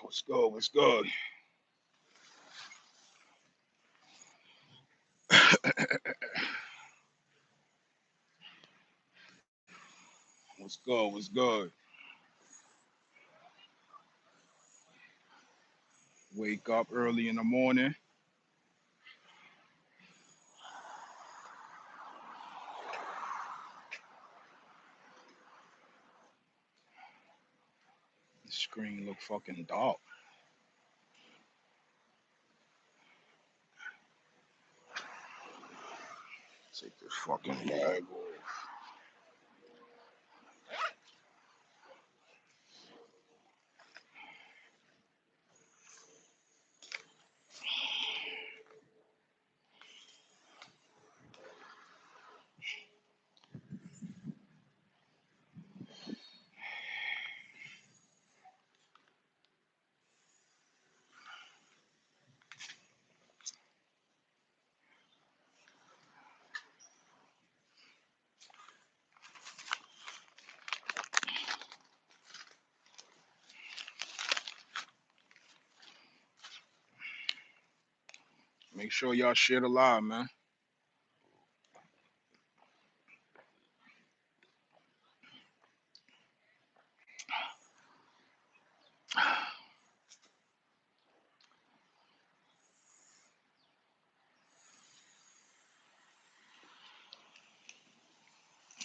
What's good? What's good? What's good? What's good? Wake up early in the morning. The screen look fucking dark. Take this fucking bag off. Make sure y'all share the live, man.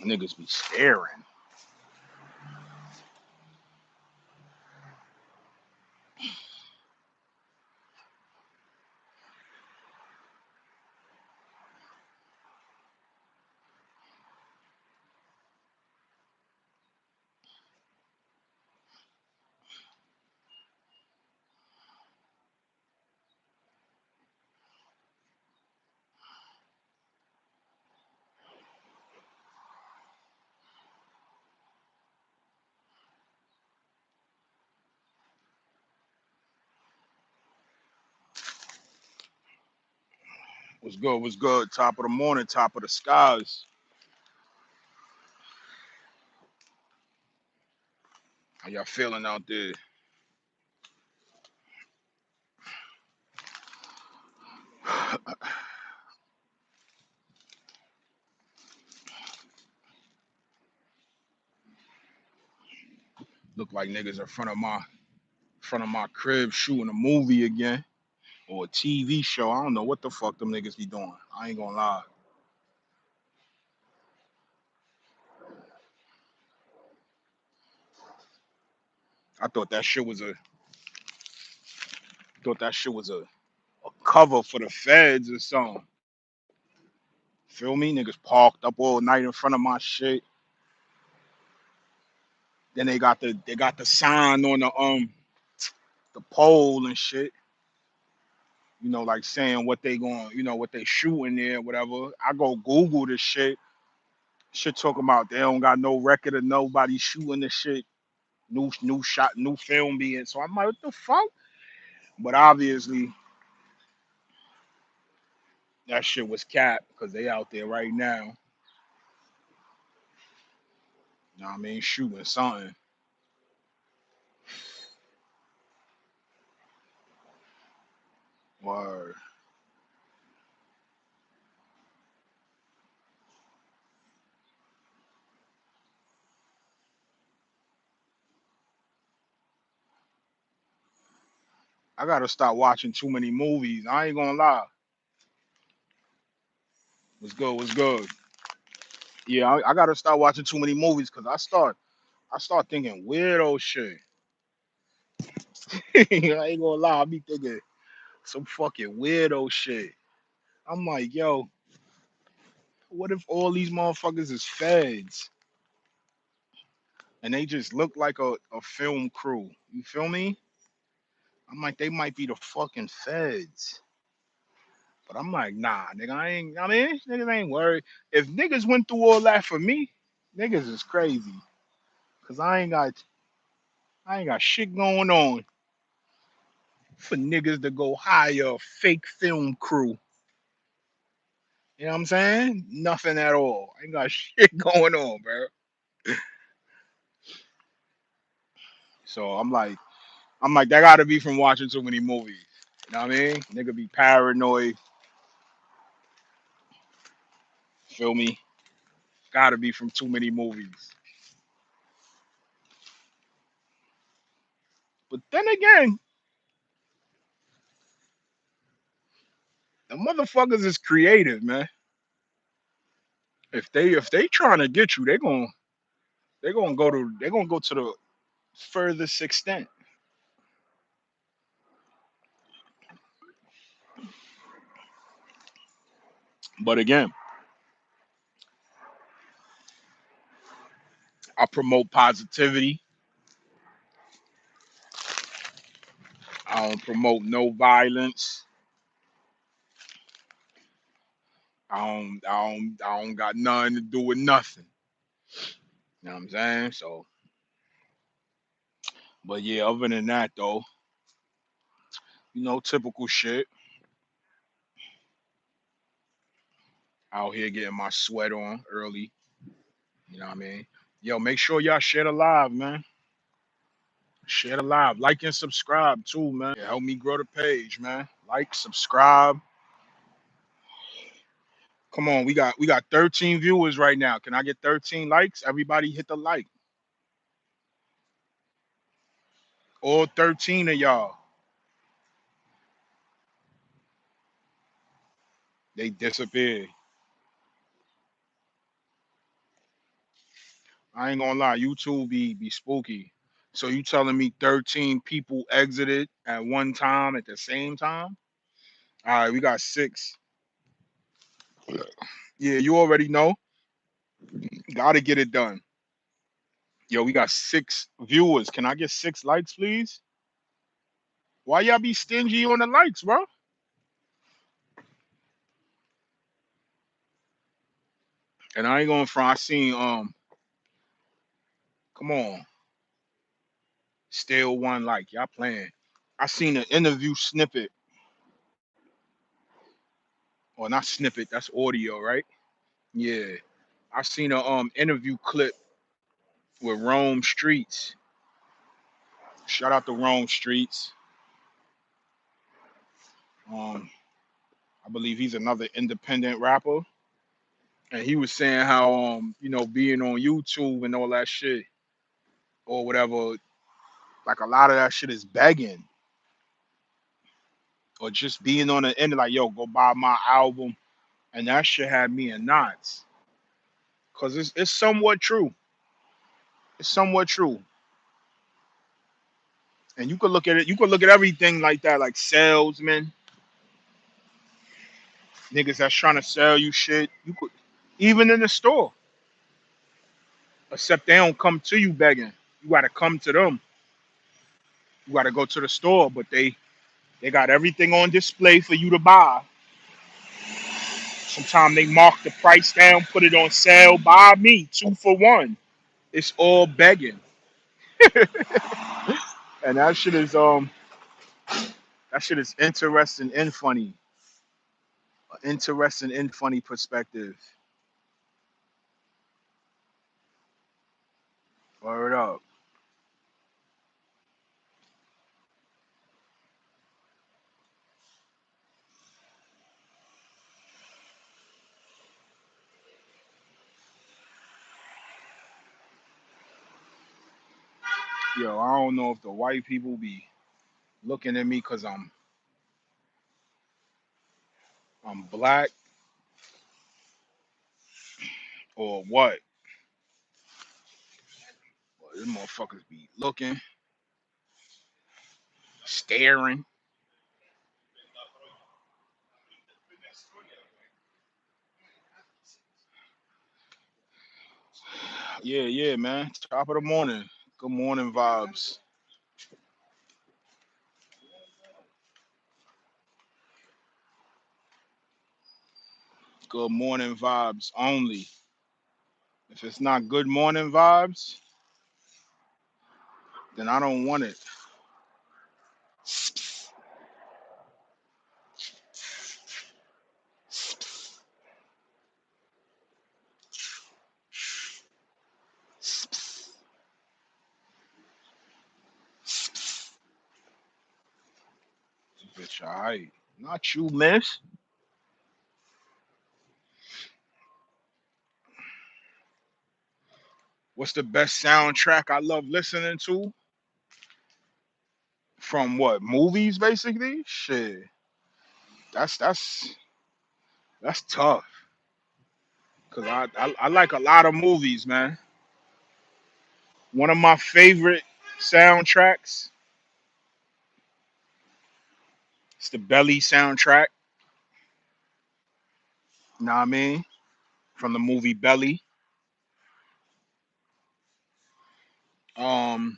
Niggas be staring. What's good? What's good? Top of the morning, top of the skies. How y'all feeling out there? Look like niggas in front of my crib shooting a movie again or a TV show. I don't know what the fuck them niggas be doing. I ain't gonna lie. I thought that shit was a cover for the feds or something. Feel me? Niggas parked up all night in front of my shit. Then they got the sign on the pole and shit. Like saying what they going, what they shooting there, whatever. I go Google this shit. Shit talking about they don't got no record of nobody shooting this shit. New shot, new film being. So I'm like, what the fuck? But obviously that shit was cap because they out there right now. You know what I mean? Shooting something. Or I gotta stop watching too many movies. I ain't gonna lie. What's good? What's good? Yeah, I gotta start watching too many movies because I start thinking weirdo shit. I ain't gonna lie, I be thinking some fucking weirdo shit. I'm like, yo, what if all these motherfuckers is feds and they just look like a film crew? You feel me? I'm like, they might be the fucking feds. But I'm like, nah, nigga, I mean, niggas ain't worried. If niggas went through all that for me, niggas is crazy. Cause I ain't got shit going on for niggas to go hire a fake film crew. You know what I'm saying? Nothing at all. Ain't got shit going on, bro. So I'm like, I'm like, that gotta be from watching too many movies. You know what I mean? Nigga be paranoid. Feel me? Gotta be from too many movies. But then again, the motherfuckers is creative, man. If they trying to get you, they gonna go to the furthest extent. But again, I promote positivity. I don't promote no violence. I don't got nothing to do with nothing. You know what I'm saying? So, but yeah, other than that though, typical shit. Out here getting my sweat on early. You know what I mean? Yo, make sure y'all share the live, man. Share the live. Like and subscribe too, man. Yeah, help me grow the page, man. Like, subscribe. Come on, we got 13 viewers right now. Can I get 13 likes? Everybody hit the like. All 13 of y'all. They disappeared. I ain't gonna lie, YouTube be spooky. So you telling me 13 people exited at one time at the same time? All right, we got six. Yeah, you already know. Gotta get it done. Yo, we got six viewers. Can I get six likes, please? Why y'all be stingy on the likes, bro? And I ain't going front. I seen come on, still one like y'all playing. I seen an interview snippet, or not snippet. That's audio, right? Yeah, I seen a interview clip with Rome Streets. Shout out to Rome Streets. Um, I believe he's another independent rapper, and he was saying how being on YouTube and all that shit or whatever, like a lot of that shit is begging or just being on the end like, yo, go buy my album, and that shit had me in knots because it's somewhat true. It's somewhat true, and you could look at it. You could look at everything like that, like salesmen, niggas that's trying to sell you shit. You could even in the store, except they don't come to you begging. You got to come to them. You got to go to the store, but they got everything on display for you to buy. Sometimes they mark the price down, put it on sale. Buy me 2 for 1. It's all begging, and that shit is interesting and funny. Interesting and funny perspective. Word up. Yo, I don't know if the white people be looking at me because I'm black or what. But them motherfuckers be looking, staring. Yeah, yeah, man. Top of the morning. Good morning vibes. Good morning vibes only. If it's not good morning vibes, then I don't want it. Bitch, alright. Not you, miss. What's the best soundtrack I love listening to? From what? Movies, basically? Shit. That's that's that's tough. Cause I like a lot of movies, man. One of my favorite soundtracks is the Belly soundtrack. You know what I mean? From the movie Belly. Um,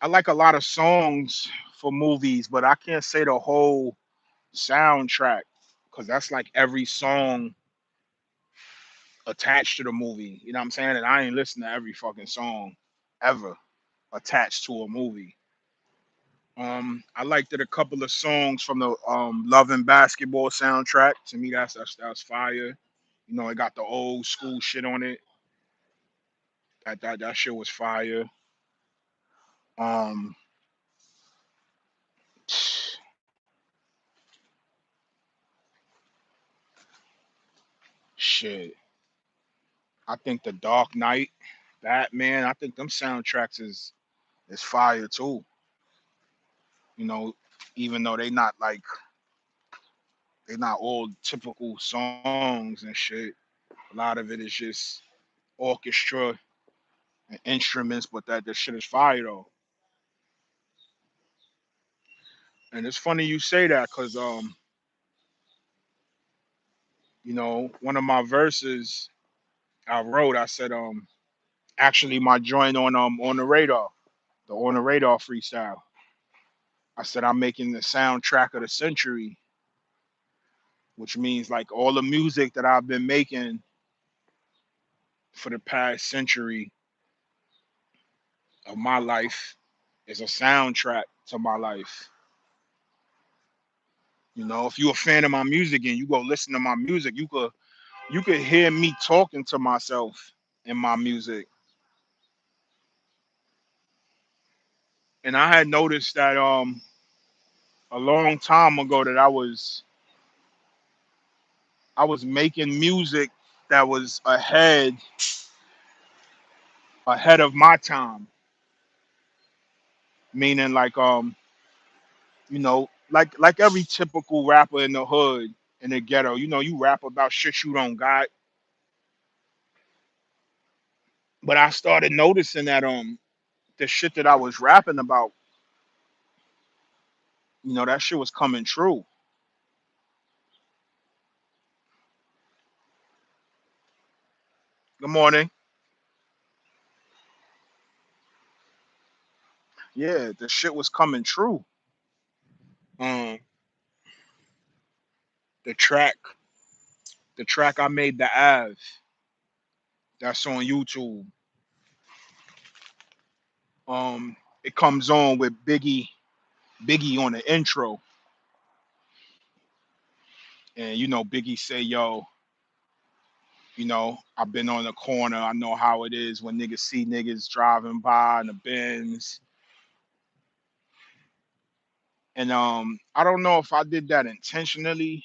I like a lot of songs for movies, but I can't say the whole soundtrack because that's like every song attached to the movie. You know what I'm saying? And I ain't listen to every fucking song ever attached to a movie. I liked it a couple of songs from the Love and Basketball soundtrack. To me, that's fire. You know, it got the old school shit on it. That shit was fire. Um, shit. I think the Dark Knight, Batman. I think them soundtracks is fire too. You know, even though they not all typical songs and shit. A lot of it is just orchestra and instruments, but that shit is fire though. And it's funny you say that because you know, one of my verses I wrote, I said actually my joint on the radar, the on the radar freestyle. I said I'm making the soundtrack of the century, which means like all the music that I've been making for the past century of my life is a soundtrack to my life. You know, if you're a fan of my music and you go listen to my music, you could hear me talking to myself in my music. And I had noticed that a long time ago that I was making music that was ahead of my time, meaning like you know, like every typical rapper in the hood in the ghetto, you know, you rap about shit you don't got. But I started noticing that the shit that I was rapping about, you know, that shit was coming true. Good morning. Yeah, the shit was coming true. Um the track the track I made, the Ave, that's on YouTube. It comes on with Biggie on the intro. And you know, Biggie say, yo, you know, I've been on the corner. I know how it is when niggas see niggas driving by in the Benz. And I don't know if I did that intentionally.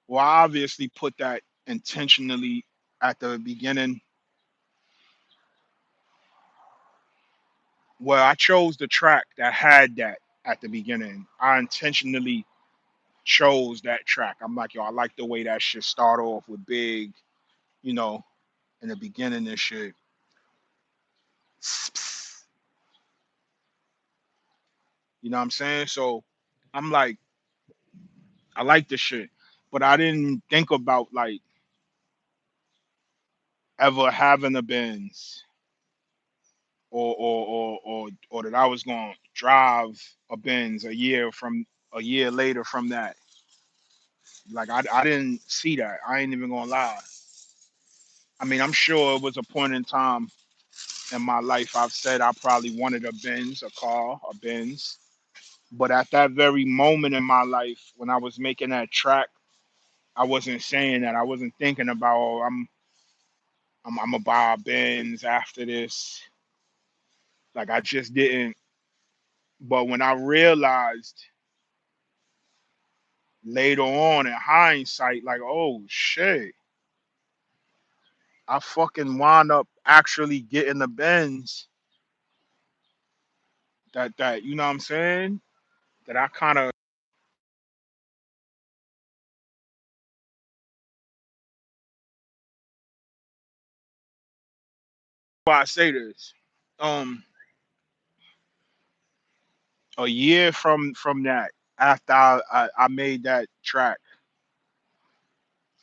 Well, I obviously put that intentionally at the beginning. Well, I chose the track that had that at the beginning. I intentionally chose that track. I'm like, yo, I like the way that shit start off with Big, you know, in the beginning and shit. You know what I'm saying? So I'm like, I like the shit, but I didn't think about like ever having a Benz or that I was gonna drive a Benz a year later from that. Like I didn't see that. I ain't even gonna lie. I mean, I'm sure it was a point in time in my life I've said I probably wanted a Benz, a car, a Benz. But at that very moment in my life when I was making that track, I wasn't saying that. I wasn't thinking about, oh, I'm gonna buy a Benz after this. Like I just didn't. But when I realized later on in hindsight, like, oh shit, I fucking wound up actually getting the Benz that you know what I'm saying? That I kind of why I say this. Um, a year from that, after I made that track,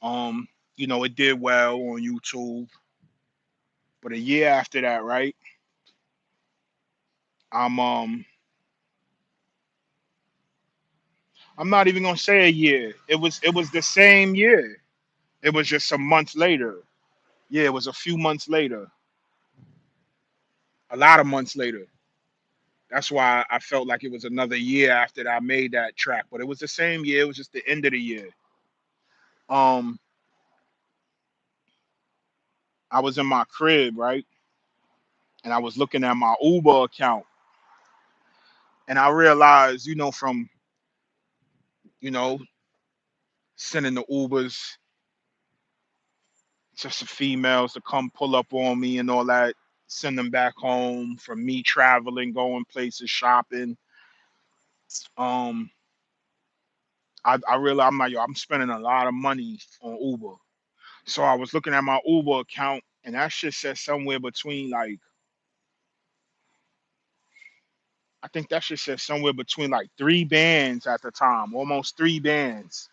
um, it did well on YouTube. But a year after that, right? I'm um I'm not even gonna say a year. It was the same year. It was just some months later. Yeah, it was a few months later. A lot of months later. That's why I felt like it was another year after that I made that track. But it was the same year, it was just the end of the year. Um, I was in my crib, right? And I was looking at my Uber account and I realized, from, you know, sending the Ubers to some females to come pull up on me and all that, send them back home from me traveling, going places, shopping. Um, I realized I'm like, yo, I'm spending a lot of money on Uber. So I was looking at my Uber account and that shit said somewhere between like, I think that shit said somewhere between like 3 bands at the time, almost 3 bands.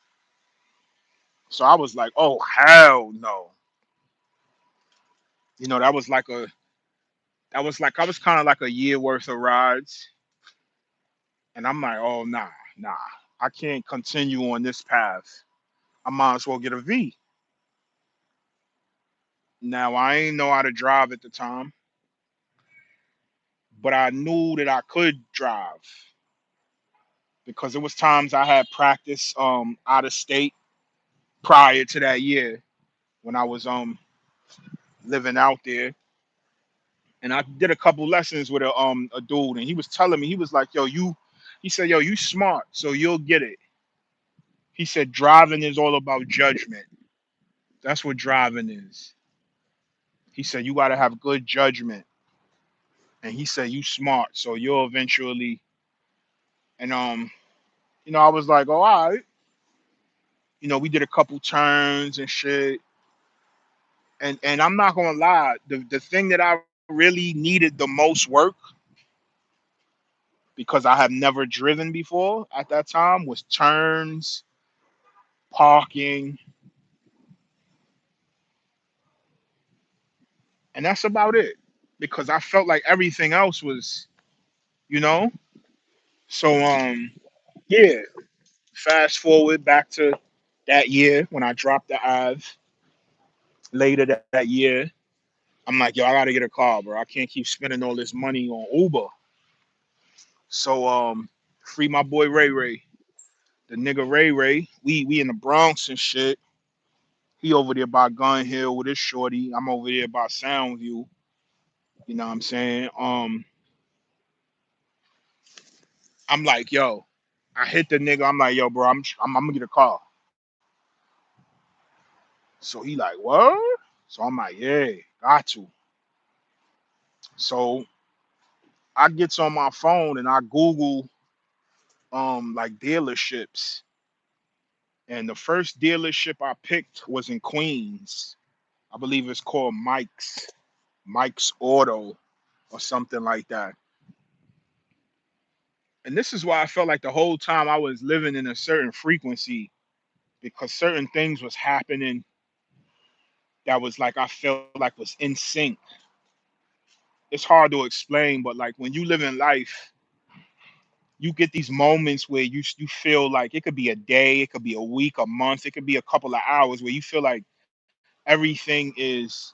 So I was like, oh hell no. That was like I was kind of like a year worth of rides. And I'm like, oh nah. I can't continue on this path. I might as well get a V. Now I ain't know how to drive at the time, but I knew that I could drive because there was times I had practice out of state prior to that year when I was living out there. And I did a couple lessons with a dude and he was telling me, he was like, yo, he said, yo, you smart, so you'll get it. He said driving is all about judgment. That's what driving is. He said you gotta have good judgment. And he said you smart, so you'll eventually. And I was like, oh, all right. We did a couple turns and shit. And I'm not gonna lie, the thing that I really needed the most work because I have never driven before at that time was turns, parking, and that's about it. Because I felt like everything else was, you know. So yeah. Fast forward back to that year when I dropped the Ave. Later that year, I'm like, yo, I gotta get a car, bro. I can't keep spending all this money on Uber. So free my boy Ray Ray, the nigga Ray Ray. We in the Bronx and shit. He over there by Gun Hill with his shorty. I'm over there by Soundview. You know what I'm saying? I'm like, yo, I hit the nigga. I'm like, yo, bro, I'm gonna get a car. So he like, what? So I'm like, yeah, got to. So I gets on my phone and I Google like dealerships. And the first dealership I picked was in Queens. I believe it's called Mike's Auto or something like that. And this is why I felt like the whole time I was living in a certain frequency because certain things was happening that was like I felt like was in sync. It's hard to explain, but like when you live in life, you get these moments where you feel like it could be a day, it could be a week, a month, it could be a couple of hours where you feel like everything is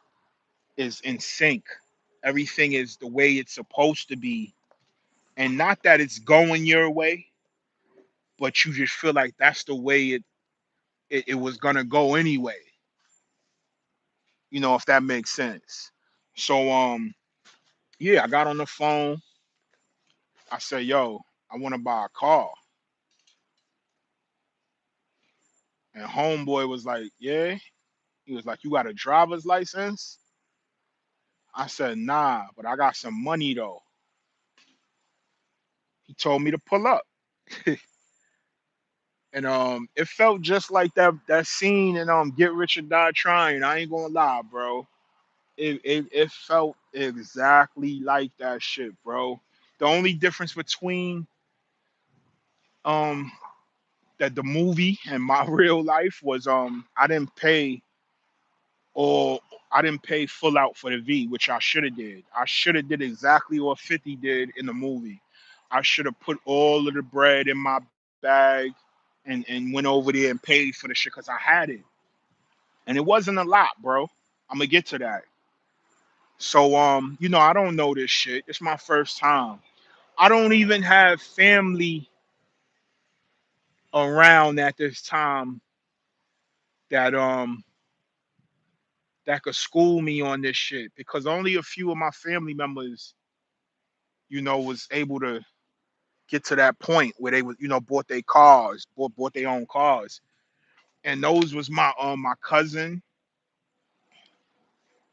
in sync. Everything is the way it's supposed to be. And not that it's going your way, but you just feel like that's the way it was gonna go anyway. If that makes sense. So yeah, I got on the phone I said, yo, I want to buy a car. And homeboy was like, yeah. He was like, you got a driver's license? I said, nah, but I got some money though. He told me to pull up. And it felt just like that scene in Get Rich or Die Trying. I ain't gonna lie, bro. It felt exactly like that shit, bro. The only difference between um that the movie and my real life was or I didn't pay full out for the V, which I should have did. I should have did exactly what 50 did in the movie. I should have put all of the bread in my bag and went over there and paid for the shit because I had it. And it wasn't a lot, bro. I'm gonna get to that. So I don't know this shit. It's my first time. I don't even have family around at this time that that could school me on this shit because only a few of my family members, was able to get to that point where they was, bought their cars, bought their own cars. And those was my cousin,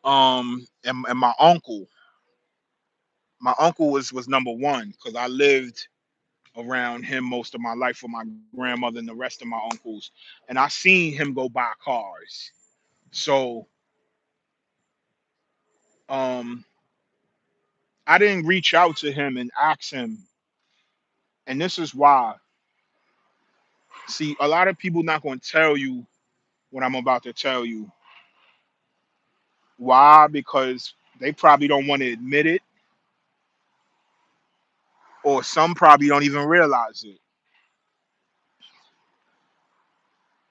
and my uncle. My uncle was number one because I lived around him most of my life with my grandmother and the rest of my uncles. And I seen him go buy cars. So um I didn't reach out to him and ask him. And this is why. See, a lot of people not gonna tell you what I'm about to tell you. Why? Because they probably don't want to admit it, or some probably don't even realize it.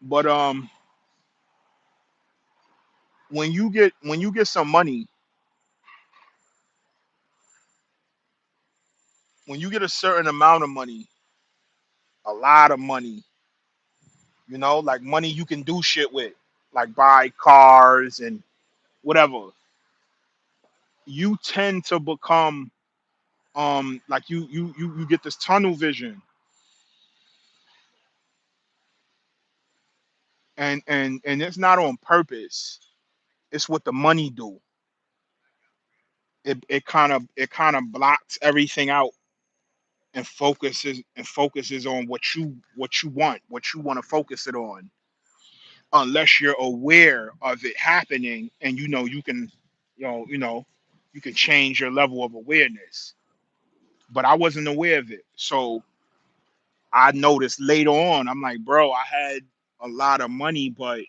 But when you get some money, when you get a certain amount of money, a lot of money, like money you can do shit with, like buy cars and whatever, you tend to become like you get this tunnel vision, and it's not on purpose. It's what the money do. It kind of blocks everything out and focuses on what you want to focus it on, unless you're aware of it happening and you can change your level of awareness. But I wasn't aware of it. So I noticed later on, I'm like, bro, I had a lot of money, but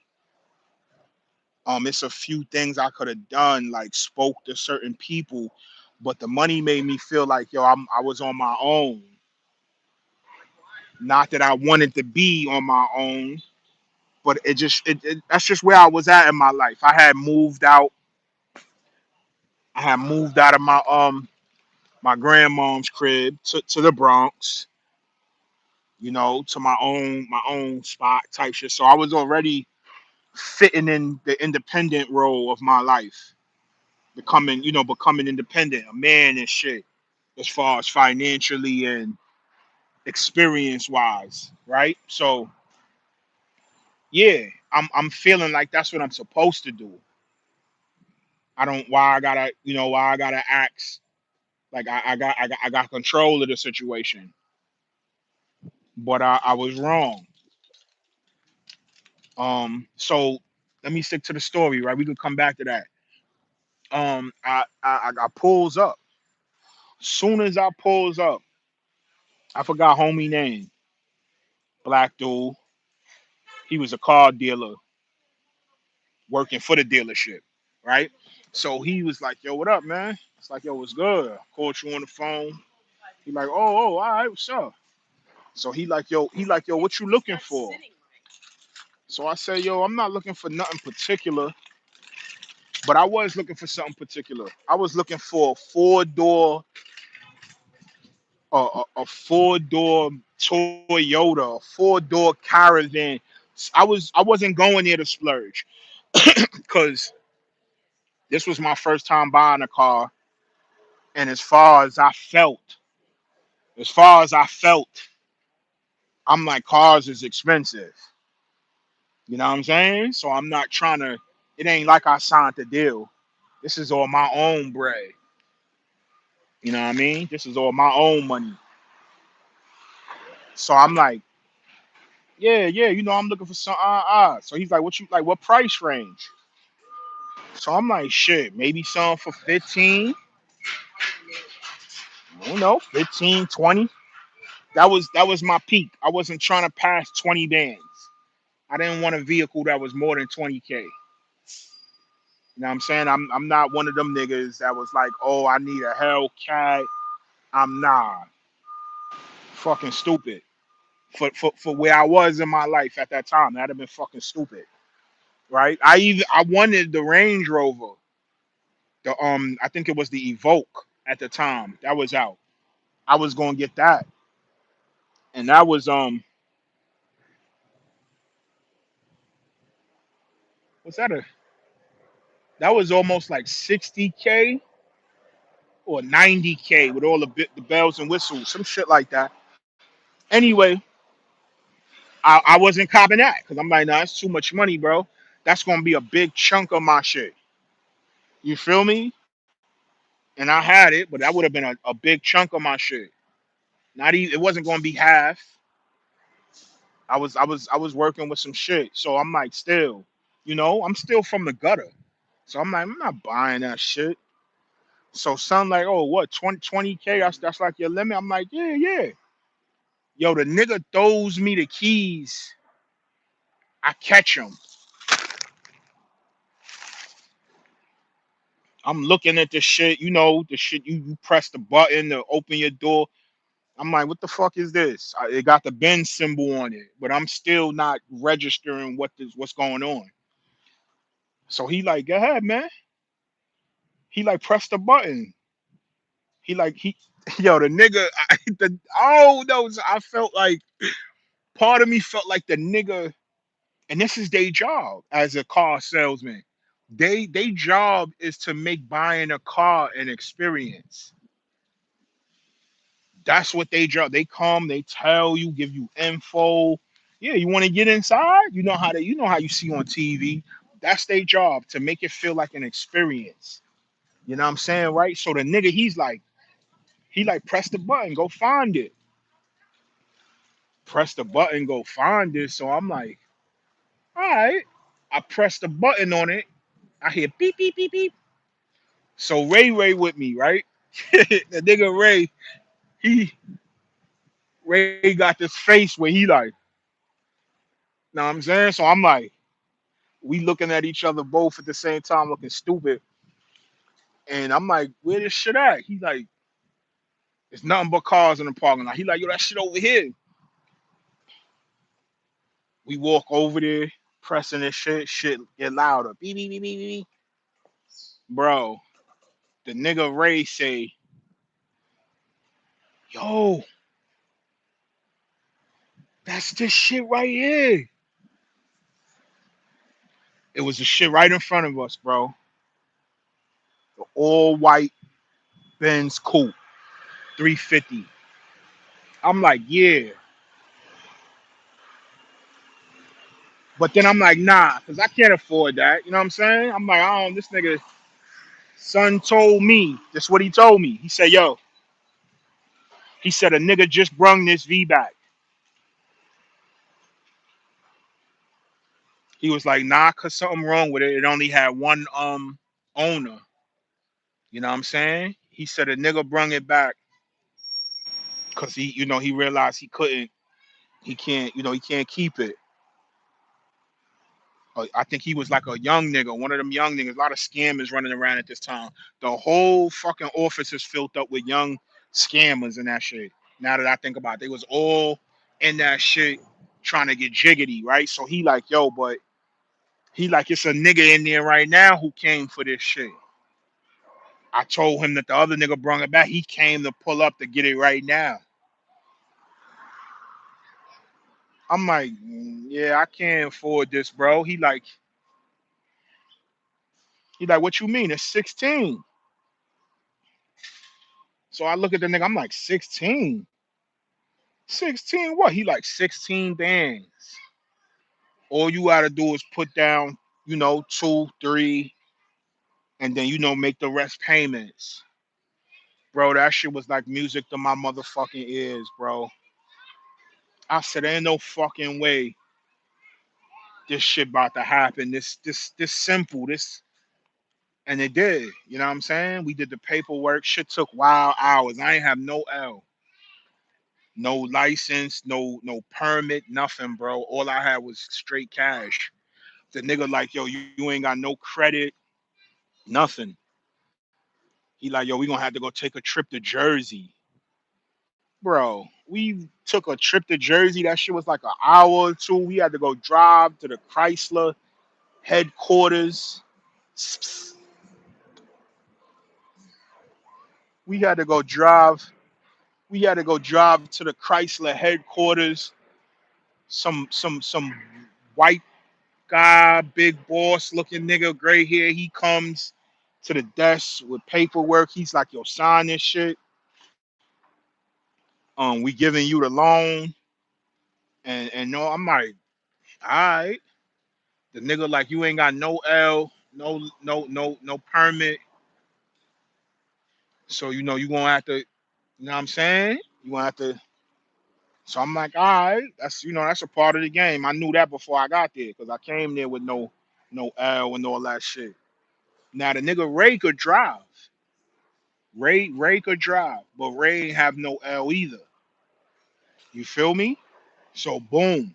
it's a few things I could have done, like spoke to certain people, but the money made me feel like, yo, I was on my own. Not that I wanted to be on my own, but that's just where I was at in my life. I had moved out of my grandmom's crib to the Bronx, to my own spot type shit. So I was already fitting in the independent role of my life, becoming independent, a man and shit, as far as financially and experience wise, right? So yeah, I'm feeling like that's what I'm supposed to do. I don't why I gotta ask. Like I got control of the situation, but I was wrong. So let me stick to the story, right? We could come back to that. I pulls up. Soon as I pulls up, I forgot homie name. Black dude. He was a car dealer working for the dealership, right? So he was like, "Yo, what up, man?" It's like, "Yo, what's good?" I called you on the phone. He like, "Oh, all right, what's up?" So he like, "Yo, what you looking for?" So I say, "Yo, I'm not looking for nothing particular, but I was looking for something particular. I was looking for a four door Toyota, a four-door Caravan. I wasn't going there to splurge because this was my first time buying a car, and as far as I felt, As far as I felt, I'm like cars is expensive. You know what I'm saying? So I'm not trying to. It ain't like I signed the deal. This is all my own bread. You know what I mean? This is all my own money. So I'm like, yeah, yeah. I'm looking for some. So he's like, what you like? What price range? So I'm like, shit, maybe some for 15. I don't know, 15, 20. That was my peak. I wasn't trying to pass 20 bands. I didn't want a vehicle that was more than 20K. You know what I'm saying? I'm not one of them niggas that was like, oh, I need a Hellcat. I'm not fucking stupid. For where I was in my life at that time, that'd have been fucking stupid. Right? I wanted the Range Rover. I think it was the Evoque at the time. That was out. I was gonna get that. And that was what's that a that was almost like 60K or 90K with all the bells and whistles, some shit like that. Anyway, I wasn't copping that because I'm like, nah, that's too much money, bro. That's gonna be a big chunk of my shit. You feel me? And I had it, but that would have been a big chunk of my shit. Not even it wasn't gonna be half. I was working with some shit. So I'm like, still, I'm still from the gutter. So I'm like, I'm not buying that shit. So son like, oh, what, 20K? That's like your limit. I'm like, yeah, yeah. Yo, the nigga throws me the keys. I catch him. I'm looking at the shit, the shit you press the button to open your door. I'm like, what the fuck is this? It got the Benz symbol on it, but I'm still not registering what's going on. So he like, go ahead, man. He like pressed the button. He yo, the nigga, oh no, I felt like part of me felt like the nigga, and this is their job as a car salesman. They job is to make buying a car an experience. That's what they job. They come, they tell you, give you info. Yeah, you want to get inside? You know how you see on TV. That's their job to make it feel like an experience. You know what I'm saying, right? So the nigga, he like press the button, go find it. Press the button, go find it. So I'm like, all right. I press the button on it. I hear beep beep beep beep. So Ray with me, right? The nigga he Ray got this face where he like, know what I'm saying? So I'm like, we looking at each other both at the same time, looking stupid. And I'm like, where this shit at? He like, it's nothing but cars in the parking lot. He like, yo, that shit over here. We walk over there, pressing this shit get louder. Beep beep beep beep beep. Bro, the nigga Ray say, yo, that's this shit right here. It was the shit right in front of us, bro. The all white Benz coupe, 350. I'm like, yeah. But then I'm like, nah, because I can't afford that. You know what I'm saying? I'm like, I don't, this nigga, son told me, that's what he told me. He said, yo, he said, a nigga just brung this V back. He was like, nah, cause something wrong with it. It only had one owner. You know what I'm saying? He said a nigga brung it back because he realized he can't keep it. I think he was like a young nigga, one of them young niggas. A lot of scammers running around at this time. The whole fucking office is filled up with young scammers and that shit. Now that I think about it, they was all in that shit trying to get jiggity, right? So he like, yo, but he like, it's a nigga in there right now who came for this shit. I told him that the other nigga brung it back. He came to pull up to get it right now. I'm like, yeah, I can't afford this, bro. He like, what you mean? It's 16. So I look at the nigga, I'm like, 16. 16 what? He like 16 bands. All you gotta do is put down, two, three, and then make the rest payments. Bro, that shit was like music to my motherfucking ears, bro. I said, ain't no fucking way this shit about to happen. This simple. And it did. You know what I'm saying? We did the paperwork. Shit took wild hours. I ain't have no L. No license, no permit, nothing, bro. All I had was straight cash. The nigga like, yo, you ain't got no credit, nothing. He like, yo, we gonna have to go take a trip to Jersey. Bro, we took a trip to Jersey. That shit was like an hour or two. We had to go drive to the Chrysler headquarters. We had to go drive. We had to go drive to the Chrysler headquarters. Some white guy, big boss looking nigga, gray hair. He comes to the desk with paperwork. He's like, yo, sign this shit. We giving you the loan. And no, I'm like, all right. The nigga like, you ain't got no L, no permit. So you gonna have to, what I'm saying? You gonna have to. So I'm like, all right, that's a part of the game. I knew that before I got there because I came there with no L and all that shit. Now the nigga Ray could drive. Ray could drive, but Ray ain't have no L either. You feel me? So boom,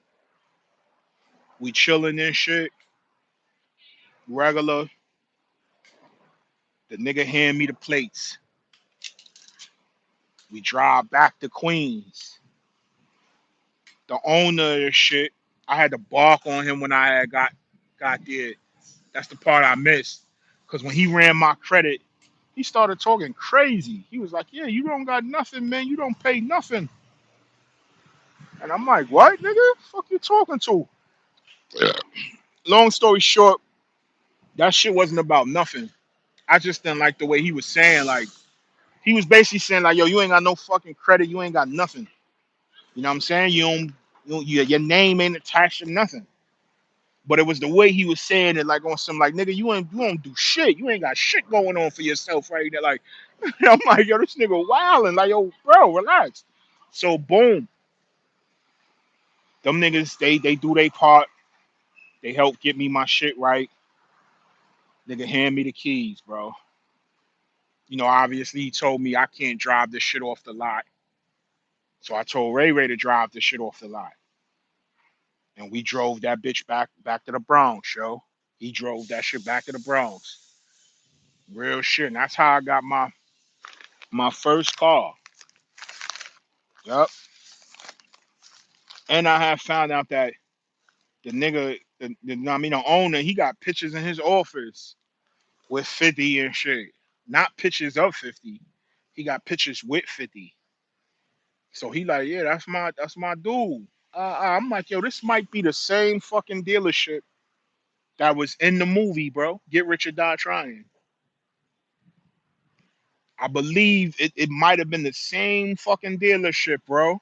we chilling and shit, regular. The nigga hand me the plates. We drive back to Queens. The owner of the shit, I had to bark on him when I had got there. That's the part I missed. Cause when he ran my credit, he started talking crazy. He was like, "Yeah, you don't got nothing, man. You don't pay nothing." And I'm like, "What, nigga? Fuck you talking to?" Long story short, that shit wasn't about nothing. I just didn't like the way he was saying. Like he was basically saying, like, "Yo, you ain't got no fucking credit. You ain't got nothing." You know what I'm saying? Your name ain't attached to nothing. But it was the way he was saying it, like on some like, nigga, you don't do shit. You ain't got shit going on for yourself right there. Like, I'm like, yo, this nigga wilding. Like, yo, bro, relax. So boom, them niggas, they do their part. They help get me my shit right. Nigga, hand me the keys, bro. Obviously he told me I can't drive this shit off the lot. So I told Ray to drive this shit off the lot. And we drove that bitch back to the Bronx, yo. He drove that shit back to the Bronx. Real shit. And that's how I got my first car. Yup. And I have found out that the nigga, the owner, he got pictures in his office with 50 and shit. Not pictures of 50. He got pictures with 50. So he like, yeah, that's my dude. I'm like, yo, this might be the same fucking dealership that was in the movie, bro. Get Rich or Die Trying. I believe it might have been the same fucking dealership, bro.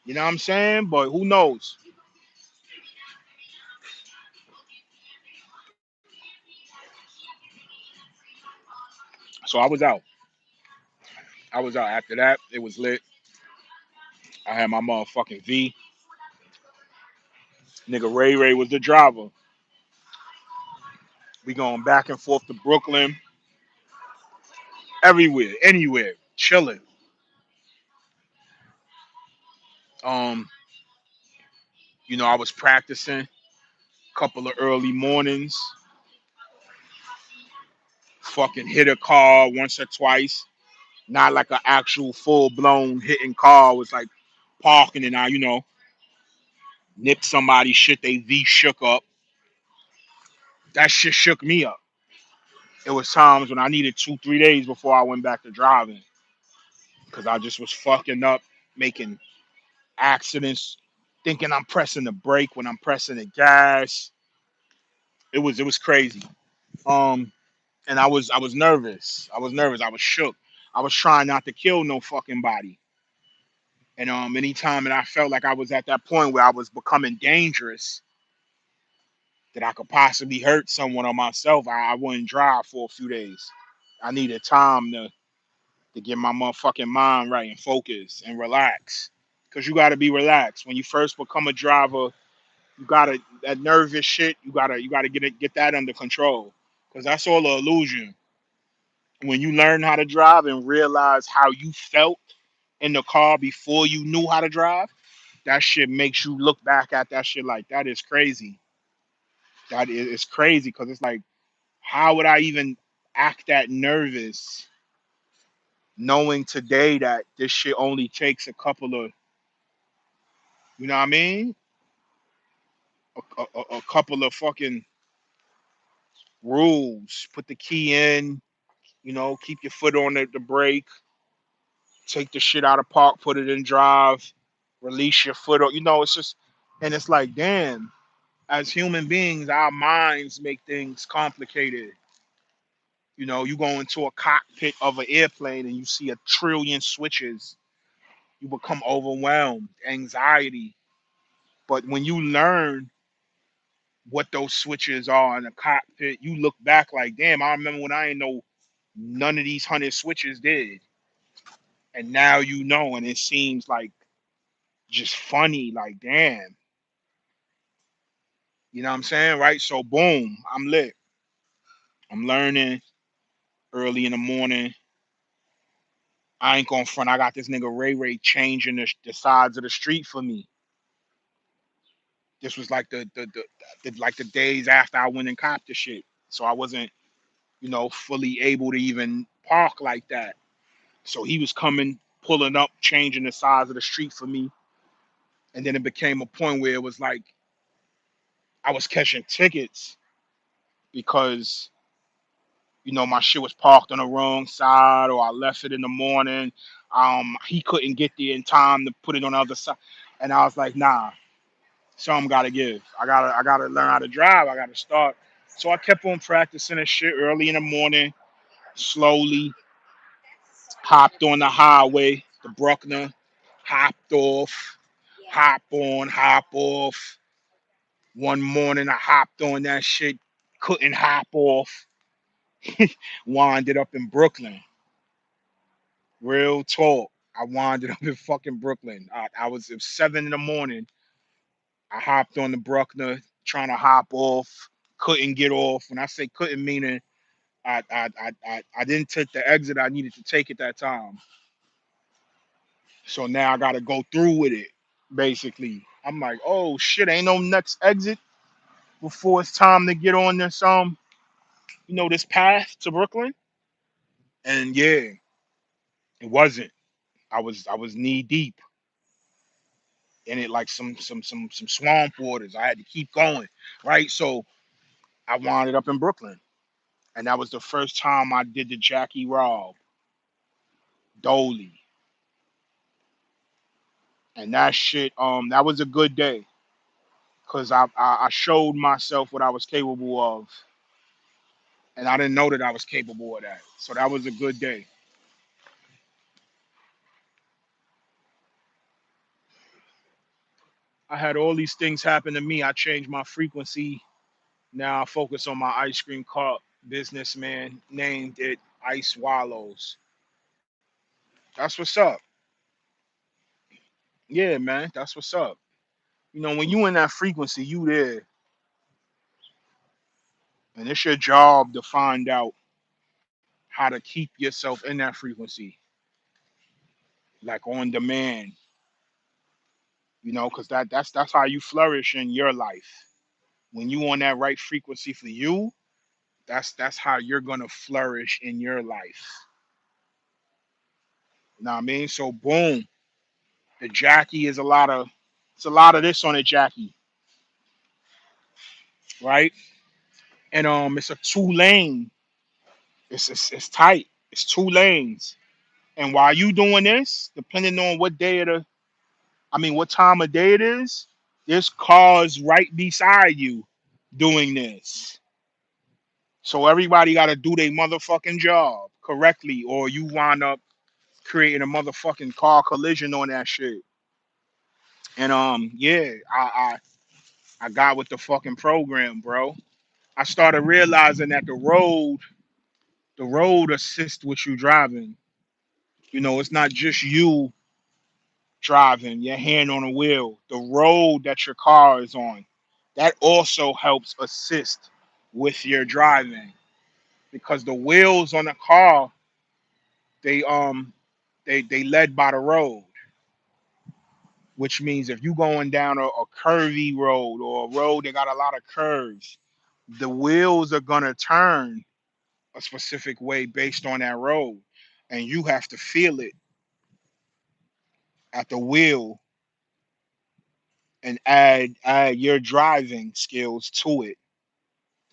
You know what I'm saying? But who knows? So I was out. I was out after that. It was lit. I had my motherfucking V. Nigga Ray was the driver. We going back and forth to Brooklyn, everywhere, anywhere, chilling. Um, I was practicing a couple of early mornings. Fucking hit a car once or twice. Not like an actual full blown hitting car. It was like parking and I nipped somebody shit. They V shook up. That shit shook me up. It was times when I needed 2, 3 days before I went back to driving because I just was fucking up, making accidents, thinking I'm pressing the brake when I'm pressing the gas. It was crazy. Um, and I was nervous. I was nervous. I was shook. I was trying not to kill no fucking body. And anytime that I felt like I was at that point where I was becoming dangerous, that I could possibly hurt someone or myself, I wouldn't drive for a few days. I needed time to get my motherfucking mind right and focus and relax. Cause you gotta be relaxed. When you first become a driver, you gotta that nervous shit, you gotta get that under control. Cause that's all an illusion. When you learn how to drive and realize how you felt in the car before you knew how to drive, that shit makes you look back at that shit like that is crazy. That is it's crazy because it's like, how would I even act that nervous knowing today that this shit only takes a couple of, you know what I mean? A couple of fucking rules. Put the key in, keep your foot on the brake, take the shit out of park, put it in drive, release your foot. It's just, and it's like, damn, as human beings, our minds make things complicated. You go into a cockpit of an airplane and you see a trillion switches. You become overwhelmed, anxiety. But when you learn what those switches are in the cockpit, you look back like, damn, I remember when I ain't know none of these 100 switches did. And now you know, and it seems like just funny, like, damn, you know what I'm saying? Right? So, boom, I'm lit. I'm learning early in the morning. I ain't going front. I got this nigga Ray Ray changing the sides of the street for me. This was like the days after I went and copped the shit. So I wasn't, fully able to even park like that. So he was coming, pulling up, changing the size of the street for me. And then it became a point where it was like I was catching tickets because, my shit was parked on the wrong side or I left it in the morning. He couldn't get there in time to put it on the other side. And I was like, nah, something gotta give. I gotta learn how to drive. I gotta start. So I kept on practicing and shit early in the morning, slowly, hopped on the highway, the Bruckner, hopped off, hop on, hop off. One morning I hopped on that shit, couldn't hop off, winded up in Brooklyn. Real talk. I winded up in fucking Brooklyn. I was at 7 in the morning. I hopped on the Bruckner trying to hop off, couldn't get off. When I say couldn't, meaning I didn't take the exit I needed to take at that time. So now I got to go through with it. Basically, I'm like, oh shit, ain't no next exit before it's time to get on this this path to Brooklyn. And yeah, it wasn't. I was knee deep in it like some swamp waters. I had to keep going, right? So I wound up in Brooklyn, and that was the first time I did the Jackie Rob Dolly, and that shit. That was a good day because I showed myself what I was capable of, and I didn't know that I was capable of that. So that was a good day. I had all these things happen to me. I changed my frequency. Now I focus on my ice cream cart businessman, named it Ice Wallows. That's what's up. Yeah, man, that's what's up. When you in that frequency, you there, and it's your job to find out how to keep yourself in that frequency, like on demand. Because that's how you flourish in your life. When you on that right frequency for you, that's how you're gonna flourish in your life. You know what I mean? So boom, the Jackie is it's a lot of this on the Jackie, right? And it's a 2 lane. It's tight. It's 2 lanes. And while you doing this, depending on what time of day it is, there's cars right beside you doing this. So everybody got to do their motherfucking job correctly, or you wind up. creating a motherfucking car collision on that shit. And yeah, I got with the fucking program, bro. I started realizing that the road assists with you driving. You know, it's not just you driving, your hand on the wheel. The road that your car is on, that also helps assist with your driving because the wheels on the car, they they led by the road, which means if you going down a curvy road or a road that got a lot of curves, the wheels are gonna turn a specific way based on that road, and you have to feel it at the wheel and add your driving skills to it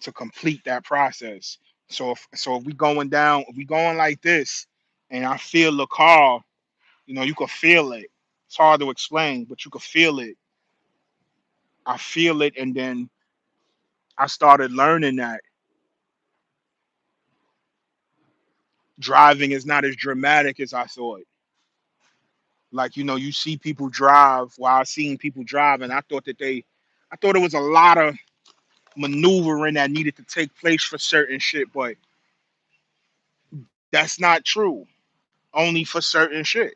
to complete that process. So if we going down, if we going like this, and I feel the car, you could feel it. It's hard to explain, but you could feel it. I feel it, and then I started learning that driving is not as dramatic as I thought. Like, you see people drive. While I seen people drive, and I thought it was a lot of maneuvering that needed to take place for certain shit, but that's not true. Only for certain shit,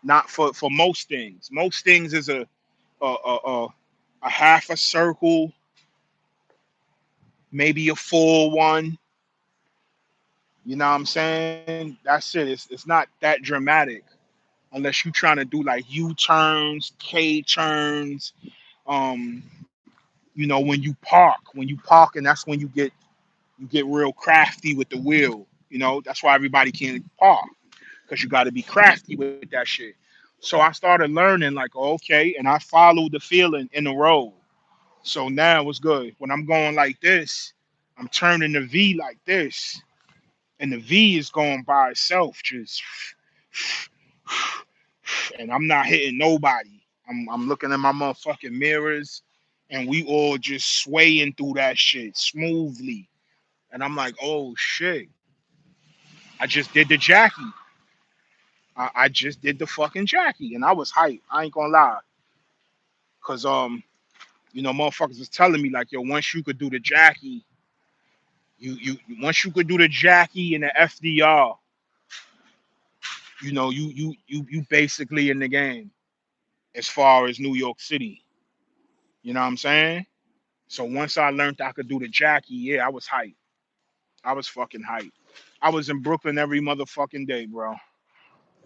not for most things. Most things is a a, a, a half a circle, maybe a full one. You know what I'm saying? That's it. It's not that dramatic unless you trying to do like U turns, K turns. Um, when you park, and that's when you get real crafty with the wheel. That's why everybody can't park because you got to be crafty with that shit. So I started learning like, okay, and I followed the feeling in the road. So now it's good. When I'm going like this, I'm turning the V like this, and the V is going by itself, just, and I'm not hitting nobody. I'm looking at my motherfucking mirrors, and we all just swaying through that shit smoothly. And I'm like, oh shit, I just did the Jackie. I just did the fucking Jackie, and I was hyped. I ain't gonna lie, cause motherfuckers was telling me like, yo, once you could do the Jackie, you once you could do the Jackie and the FDR, you basically in the game as far as New York City. You know what I'm saying? So once I learned I could do the Jackie, yeah, I was hyped. I was fucking hyped. I was in Brooklyn every motherfucking day, bro.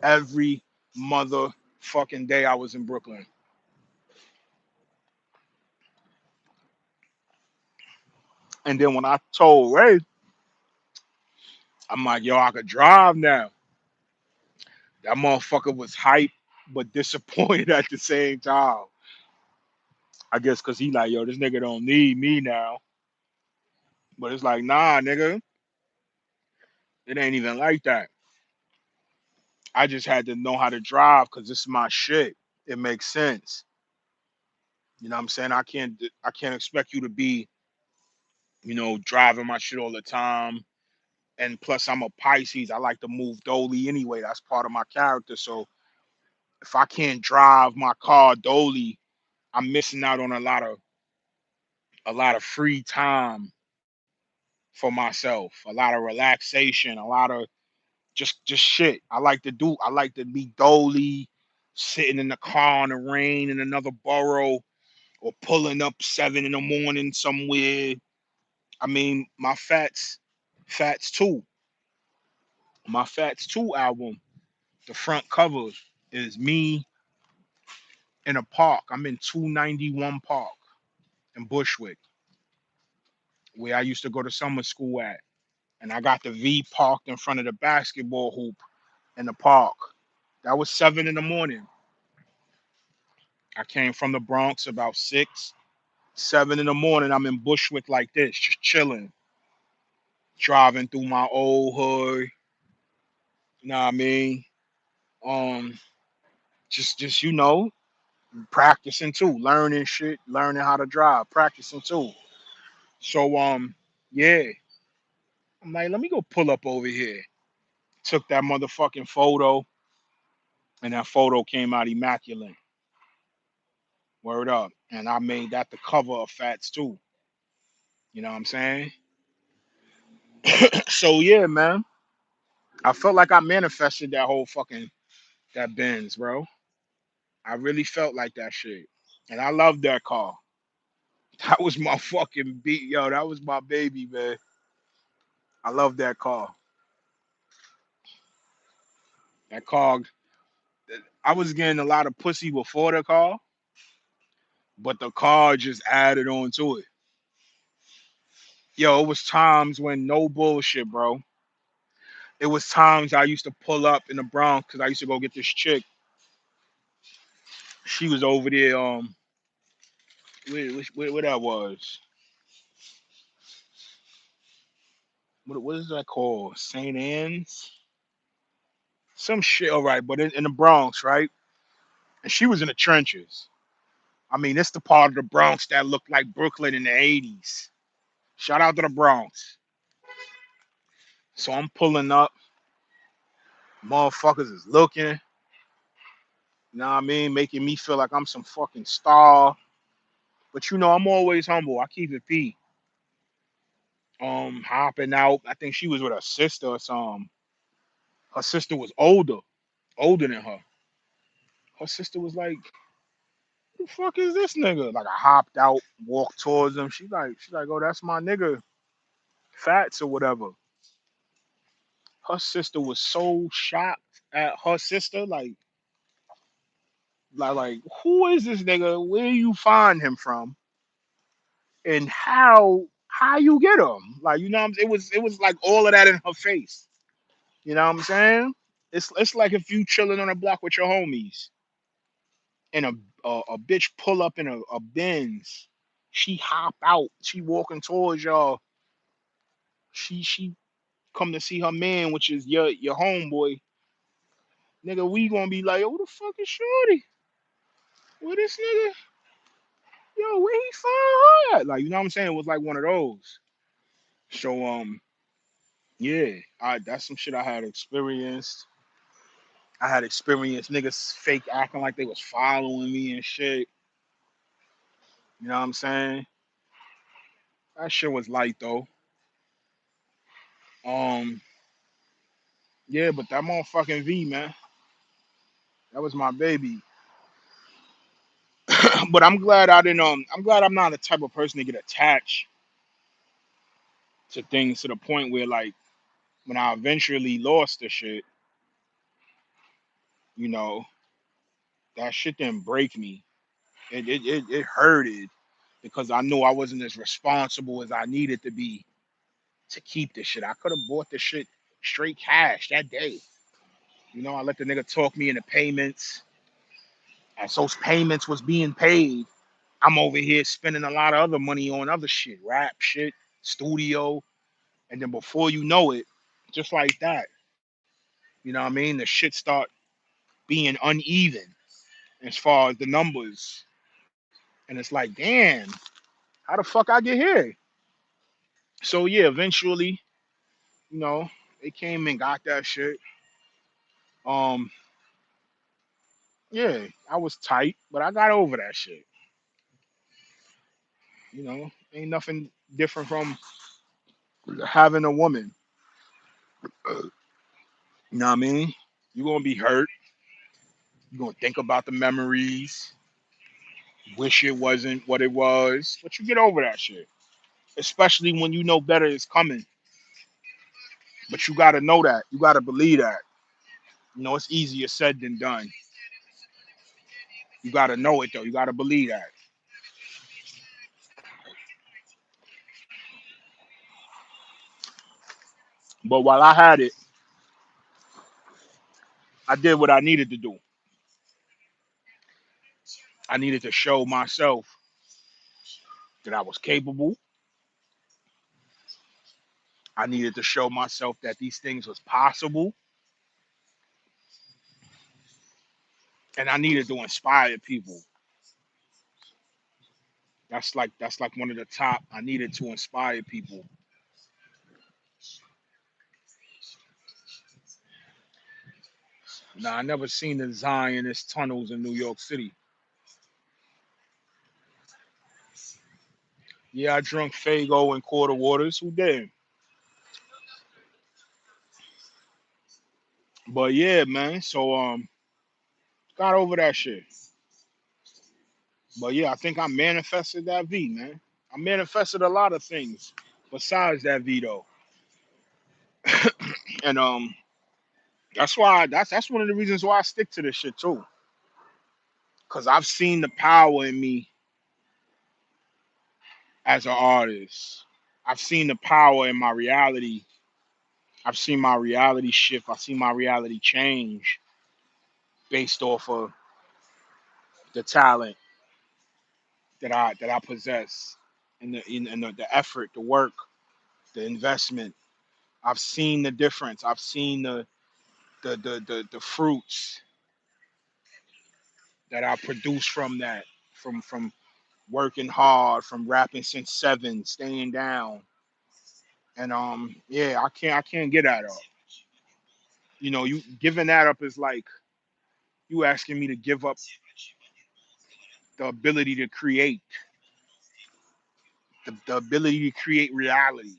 Every motherfucking day I was in Brooklyn. And then when I told Ray, I'm like, yo, I could drive now. That motherfucker was hyped but disappointed at the same time. I guess because he like, yo, this nigga don't need me now. But it's like, nah, nigga, it ain't even like that. I just had to know how to drive because this is my shit. It makes sense. You know what I'm saying? I can't expect you to be, driving my shit all the time. And plus I'm a Pisces. I like to move dolly anyway. That's part of my character. So if I can't drive my car dolly, I'm missing out on a lot of free time for myself, a lot of relaxation, a lot of just shit. I like to be dolly, sitting in the car in the rain in another borough, or pulling up 7 in the morning somewhere. I mean, Fats 2, my Fats 2 album, the front cover is me in a park. I'm in 291 Park in Bushwick, where I used to go to summer school at. And I got the V parked in front of the basketball hoop in the park. That was 7 in the morning. I came from the Bronx about 6, 7 in the morning. I'm in Bushwick like this, just chilling, driving through my old hood. You know what I mean? Um, just practicing too, learning shit, learning how to drive, practicing too. So yeah, I'm like, let me go pull up over here. Took that motherfucking photo, and that photo came out immaculate. Word up. And I made that the cover of Fats too. You know what I'm saying? So yeah, man. I felt like I manifested that whole fucking that Benz, bro. I really felt like that shit. And I love that car. That was my fucking beat, yo. That was my baby, man. I love that car. That car, I was getting a lot of pussy before the car, but the car just added on to it. Yo, it was times when no bullshit, bro. It was times I used to pull up in the Bronx because I used to go get this chick. She was over there, where that was. What is that called? St. Anne's? Some shit, all right, but in the Bronx, right? And she was in the trenches. I mean, it's the part of the Bronx that looked like Brooklyn in the 80s. Shout out to the Bronx. So I'm pulling up, motherfuckers is looking, you know what I mean, making me feel like I'm some fucking star. But you know, I'm always humble. I keep it P. Hopping out. I think she was with her sister or something. Her sister was older than her. Her sister was like, "Who the fuck is this nigga?" Like I hopped out, walked towards him. She's like, "Oh, that's my nigga, Fats or whatever." Her sister was so shocked at her sister, like, who is this nigga? Where you find him from? And how you get him? Like, you know, it was like all of that in her face. You know what I'm saying? It's like if you chilling on a block with your homies and a bitch pull up in a Benz, she hop out, she walking towards y'all, she come to see her man, which is your homeboy, nigga. We gonna be like, who the fuck is Shorty? Where this nigga? Yo, where he find her at? Like, you know what I'm saying? It was like one of those. So yeah, I that's some shit I had experienced. I had experienced niggas fake acting like they was following me and shit. You know what I'm saying? That shit was light though. Um, yeah, but that motherfucking V, man, that was my baby. But I'm glad I didn't. I'm glad I'm not the type of person to get attached to things to the point where, like, when I eventually lost the shit, you know, that shit didn't break me. It hurted because I knew I wasn't as responsible as I needed to be to keep this shit. I could have bought the shit straight cash that day. You know, I let the nigga talk me into payments. As those payments was being paid, I'm over here spending a lot of other money on other shit, rap shit, studio, and then before you know it, just like that, you know what I mean? The shit start being uneven as far as the numbers, and it's like, damn, how the fuck I get here? So yeah, eventually, you know, they came and got that shit. Um, yeah, I was tight, but I got over that shit. You know, ain't nothing different from having a woman. You know what I mean? You're gonna be hurt. You're gonna think about the memories. Wish it wasn't what it was, but you get over that shit. Especially when you know better is coming. But you gotta know that. You gotta believe that. You know, it's easier said than done. You gotta know it though. You gotta believe that. But while I had it, I did what I needed to do. I needed to show myself that I was capable. I needed to show myself that these things was possible. And I needed to inspire people. That's like one of the top. I needed to inspire people. Nah, I never seen the Zionist tunnels in New York City. Yeah, I drunk Fago and quarter waters. Who did? But yeah, man. So got over that shit. But yeah, I think I manifested that V, man. I manifested a lot of things besides that V though. And that's one of the reasons why I stick to this shit too. Cause I've seen the power in me as an artist. I've seen the power in my reality. I've seen my reality shift. I've seen my reality change based off of the talent that I possess and the effort, the work, the investment. I've seen the difference. I've seen the fruits that I produce from that, from working hard, from rapping since 7, staying down. And yeah, I can't get that up. You giving that up is like you asking me to give up the ability to create, the ability to create reality,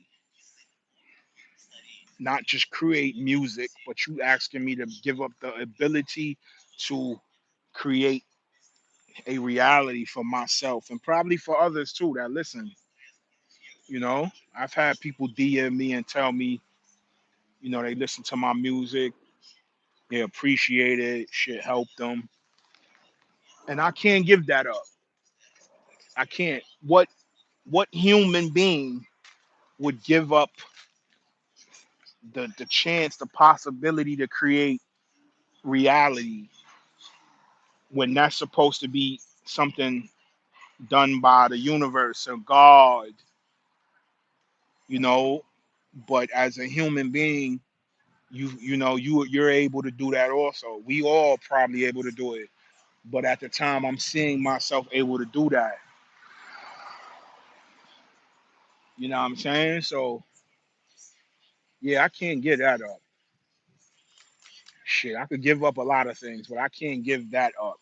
not just create music, but you asking me to give up the ability to create a reality for myself and probably for others too that listen. I've had people DM me and tell me, they listen to my music, they appreciate it, shit helped them, and I can't give that up. I can't. What human being would give up the chance, the possibility to create reality when that's supposed to be something done by the universe or God, you know? But as a human being, you're able to do that also. We all probably able to do it. But at the time I'm seeing myself able to do that. You know what I'm saying? So yeah, I can't get that up. Shit, I could give up a lot of things, but I can't give that up.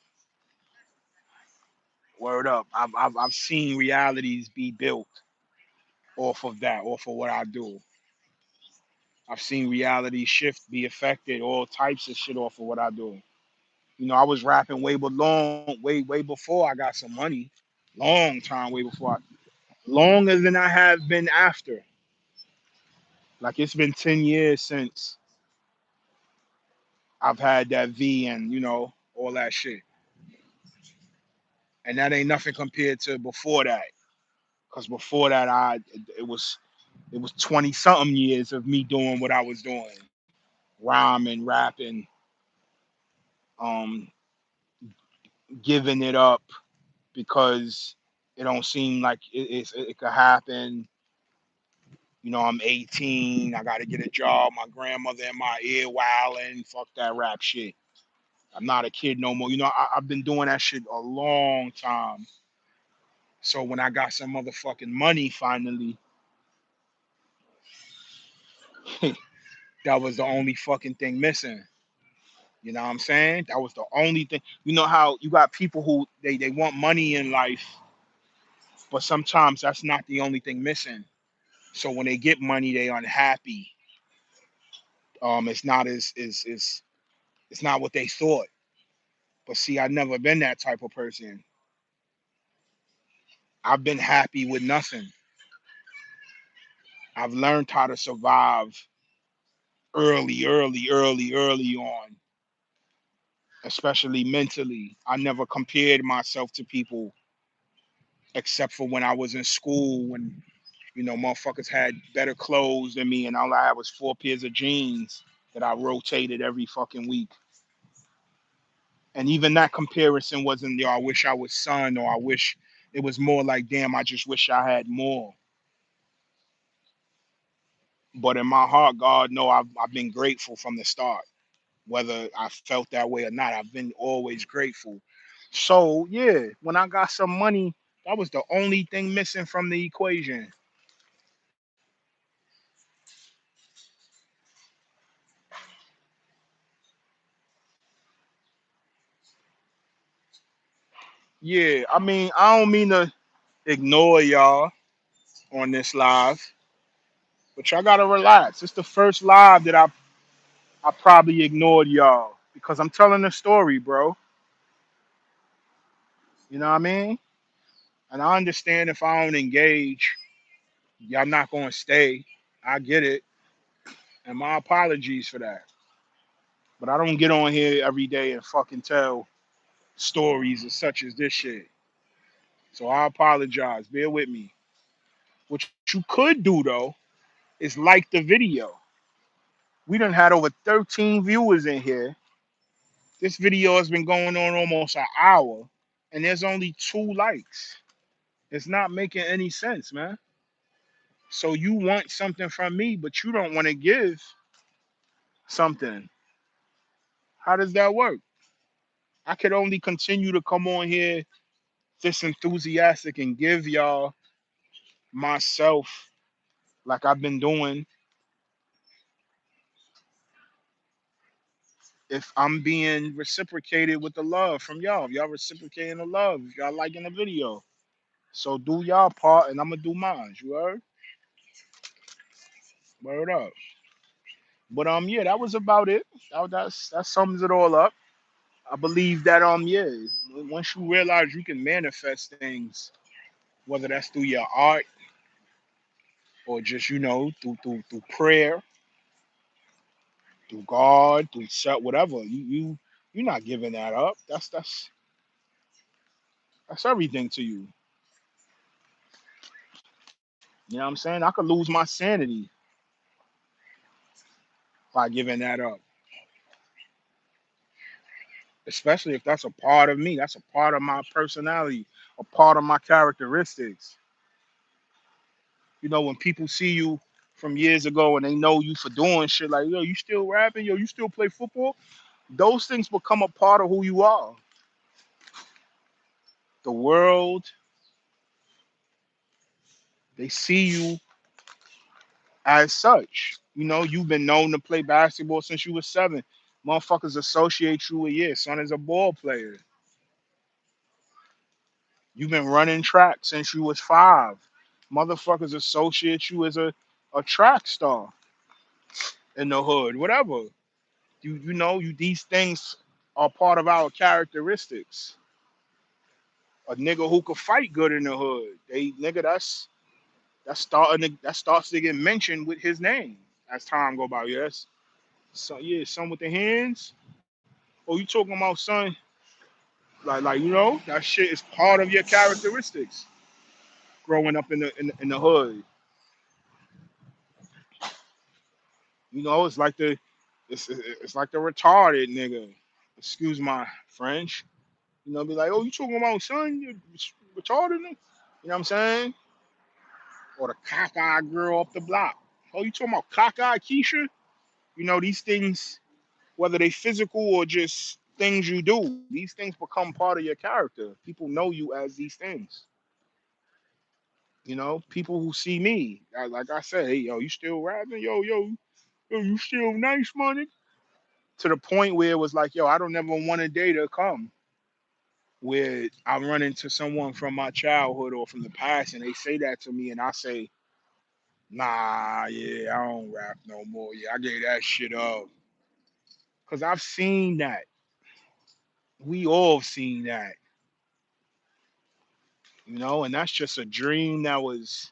Word up. I've seen realities be built off of that, off of what I do. I've seen reality shift, be affected, all types of shit off of what I do. I was rapping way before I got some money. Long time, way before, longer than I have been after. Like it's been 10 years since I've had that V and all that shit, and that ain't nothing compared to before that. Cause before that, it was 20 something years of me doing what I was doing, rhyming, rapping, um, giving it up because it don't seem like it could happen. I'm 18. I got to get a job. My grandmother in my ear wilding. Fuck that rap shit. I'm not a kid no more. I've been doing that shit a long time. So when I got some motherfucking money finally, that was the only fucking thing missing. You know what I'm saying? That was the only thing. You know how you got people who they want money in life, but sometimes that's not the only thing missing. So when they get money, they unhappy. It's not as it's not what they thought. But see, I've never been that type of person. I've been happy with nothing. I've learned how to survive early on, especially mentally. I never compared myself to people except for when I was in school when motherfuckers had better clothes than me and all I had was 4 pairs of jeans that I rotated every fucking week. And even that comparison wasn't, I wish I was son or I wish it was more like, damn, I just wish I had more. But in my heart, God, no, I've been grateful from the start. Whether I felt that way or not, I've been always grateful. So yeah, when I got some money, that was the only thing missing from the equation. Yeah, I mean, I don't mean to ignore y'all on this live, but y'all gotta relax. It's the first live that I probably ignored y'all because I'm telling a story, bro. You know what I mean? And I understand if I don't engage, y'all not gonna stay. I get it, and my apologies for that. But I don't get on here every day and fucking tell stories as such as this shit. So I apologize. Bear with me. What you could do though is like the video. We done had over 13 viewers in here. This video has been going on almost an hour, and there's only 2 likes. It's not making any sense, man. So you want something from me, but you don't want to give something. How does that work? I could only continue to come on here this enthusiastic and give y'all myself like I've been doing if I'm being reciprocated with the love from y'all. If y'all reciprocating the love, if y'all liking the video. So do y'all part and I'm gonna do mine. You heard? Word up. But yeah, that was about it. That sums it all up. I believe that yeah, once you realize you can manifest things, whether that's through your art or just through prayer, through God, through whatever, you're not giving that up. That's everything to you. You know what I'm saying? I could lose my sanity by giving that up, especially if that's a part of me. That's a part of my personality, a part of my characteristics. You know, when people see you from years ago and they know you for doing shit like, yo, you still rapping, yo, you still play football, those things become a part of who you are. The world, they see you as such. You know, you've been known to play basketball since you were 7. Motherfuckers associate you with, yeah, son is a ball player. You've been running track since you was 5. Motherfuckers associate you as a track star in the hood, whatever. You these things are part of our characteristics. A nigga who could fight good in the hood. That starts to get mentioned with his name as time go by, yes. So yeah, son with the hands. Oh, you talking about son, that shit is part of your characteristics growing up in the hood. It's like it's like the retarded nigga. Excuse my French. Be like, oh, you talking about son, you retarded? You know what I'm saying? Or the cockeyed girl up the block. Oh, you talking about cockeyed Keisha? These things, whether they physical or just things you do, these things become part of your character. People know you as these things. People who see me, like I said, hey, yo, you still rapping? Yo, you still nice, money? To the point where it was like, yo, I don't ever want a day to come where I run into someone from my childhood or from the past and they say that to me and I say, nah, yeah, I don't rap no more. Yeah, I gave that shit up. Cause I've seen that. We all seen that, and that's just a dream that was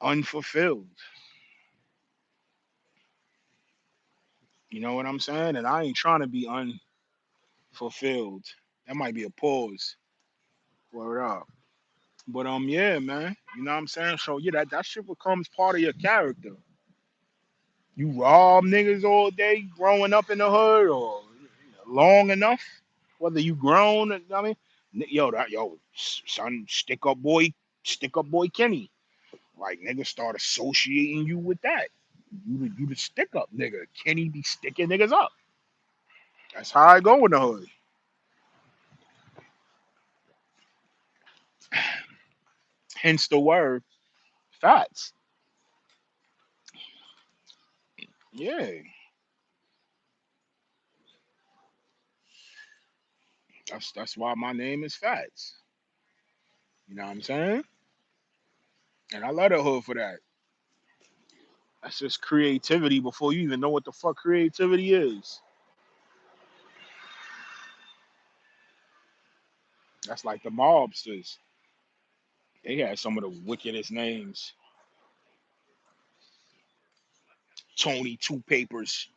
unfulfilled. You know what I'm saying? And I ain't trying to be unfulfilled. That might be a pause. Word up. But yeah, man. You know what I'm saying? So yeah, that shit becomes part of your character. You rob niggas all day growing up in the hood or long enough, whether you grown, I mean, son, stick up boy Kenny. Like niggas start associating you with that. You the stick up nigga. Kenny be sticking niggas up. That's how I go in the hood. Hence the word facts. Yeah. That's why my name is Fats. You know what I'm saying? And I love the hood for that. That's just creativity before you even know what the fuck creativity is. That's like the mobsters. They had some of the wickedest names. Tony Two Papers,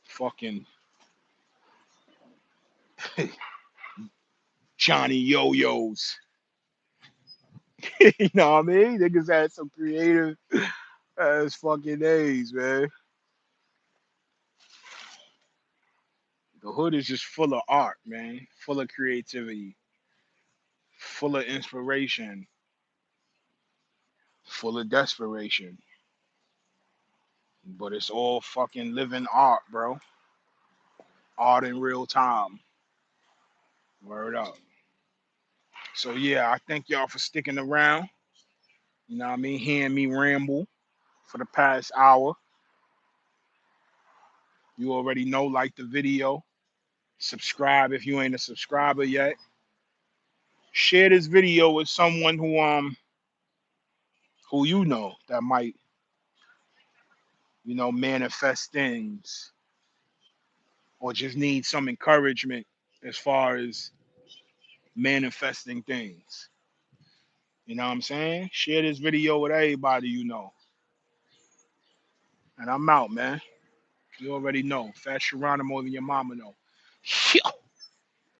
fucking Johnny Yo-Yos. You know what I mean? Niggas had some creative ass fucking names, man. The hood is just full of art, man. Full of creativity, full of inspiration, full of desperation. But it's all fucking living art, bro. Art in real time. Word up. So yeah, I thank y'all for sticking around. You know what I mean? Hearing me ramble for the past hour. You already know, like the video. Subscribe if you ain't a subscriber yet. Share this video with someone who you know that might, manifest things or just need some encouragement as far as manifesting things. You know what I'm saying? Share this video with everybody you know. And I'm out, man. You already know. Fat Geronimo than your mama know.